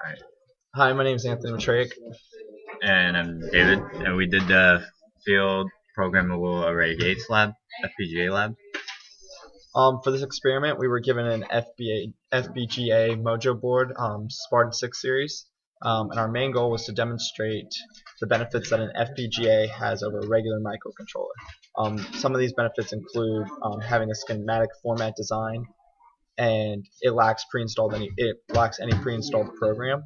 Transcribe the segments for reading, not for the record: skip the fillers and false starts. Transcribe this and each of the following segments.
Alright. Hi, my name is Anthony FPGA. And I'm David, and we did the field programmable array gates lab, FPGA lab. For this experiment, we were given an FPGA Mojo board, Spartan 6 series, and our main goal was to demonstrate the benefits that an FPGA has over a regular microcontroller. Some of these benefits include having a schematic format design, and it lacks any pre-installed program.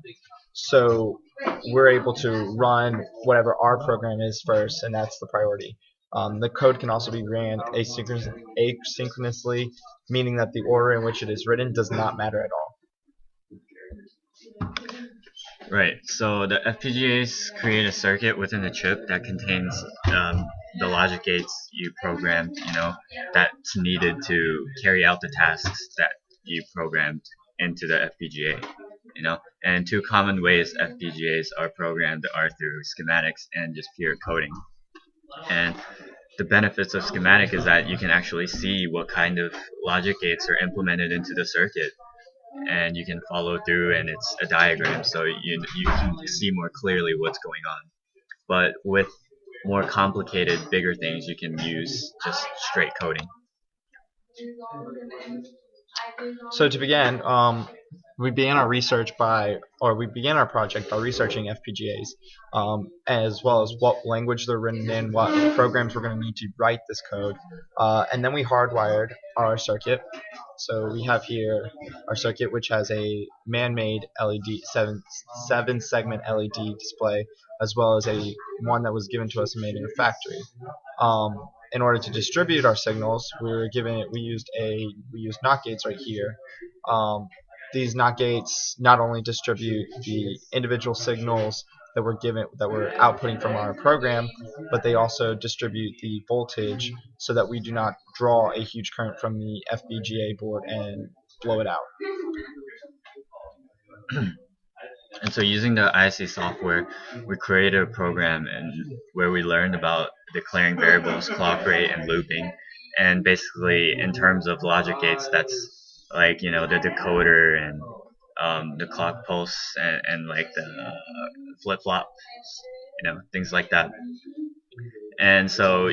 So we're able to run whatever our program is first, and that's the priority. The code can also be ran asynchronously, meaning that the order in which it is written does not matter at all. Right, so the FPGAs create a circuit within the chip that contains the logic gates you programmed, that's needed to carry out the tasks that you programmed into the FPGA. And two common ways FPGAs are programmed are through schematics and just pure coding. And the benefits of schematic is that you can actually see what kind of logic gates are implemented into the circuit, and you can follow through, and it's a diagram, so you can see more clearly what's going on. But with more complicated, bigger things, you can use just straight coding. So to begin, we began our project by researching FPGAs, as well as what language they're written in, what programs we're going to need to write this code, and then we hardwired our circuit. So we have here our circuit, which has a man-made LED, seven segment LED display, as well as one that was given to us and made in a factory. In order to distribute our signals, we used NOT gates right here. These NOT gates not only distribute the individual signals that we're outputting from our program, but they also distribute the voltage so that we do not draw a huge current from the FPGA board and blow it out. And so using the ISA software, we created a program where we learned about declaring variables, clock rate, and looping. And basically, in terms of logic gates, that's like, the decoder and the clock pulse and like the flip-flop, things like that. And so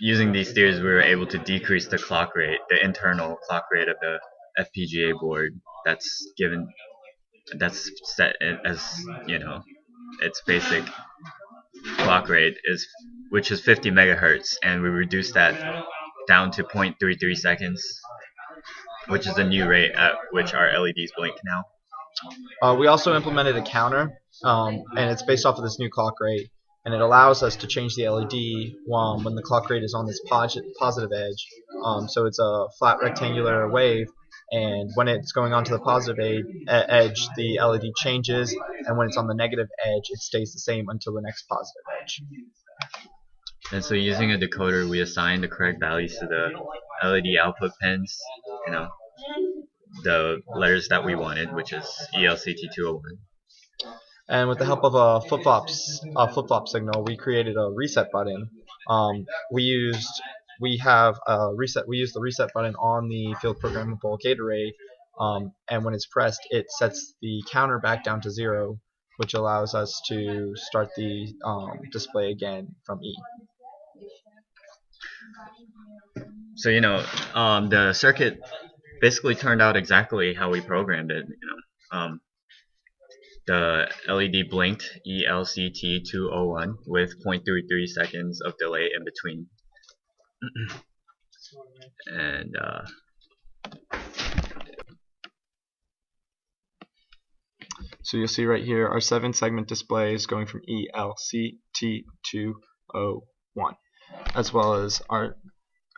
using these theories, we were able to decrease the clock rate, the internal clock rate of the FPGA board that's set as, its basic clock rate which is 50 megahertz, and we reduced that down to 0.33 seconds, which is the new rate at which our LEDs blink now. We also implemented a counter, and it's based off of this new clock rate, and it allows us to change the LED when the clock rate is on this positive edge. So it's a flat rectangular wave, and when it's going onto the positive edge, the LED changes, and when it's on the negative edge, it stays the same until the next positive edge. And so using a decoder, we assigned the correct values to the LED output pins, the letters that we wanted, which is ELCT201. And with the help of a flip-flop signal, we created a reset button. We used the reset button on the field programmable gate array, and when it's pressed, it sets the counter back down to 0, which allows us to start the display again from E. So the circuit basically turned out exactly how we programmed it. The LED blinked ELCT201 with 0.33 seconds of delay in between. And so you'll see right here our 7-segment display is going from ELCT201, as well as our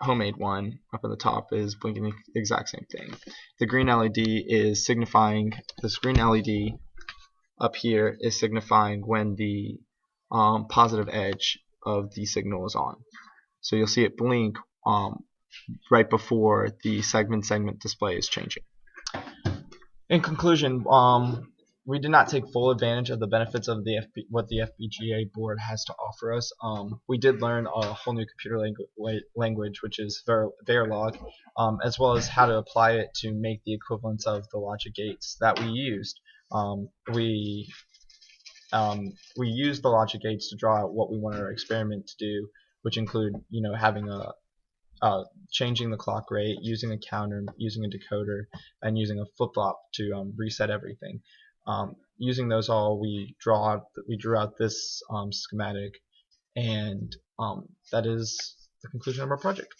homemade one up at the top is blinking the exact same thing. The green LED is signifying, this green LED up here is signifying when the positive edge of the signal is on. So you'll see it blink right before the segment display is changing. In conclusion, we did not take full advantage of the benefits of what the FPGA board has to offer us. We did learn a whole new computer language, which is Verilog, as well as how to apply it to make the equivalents of the logic gates that we used. We we use the logic gates to draw out what we want our experiment to do, which include having a changing the clock rate, using a counter, using a decoder, and using a flip-flop to reset everything. Using those all, we drew out this schematic, and that is the conclusion of our project.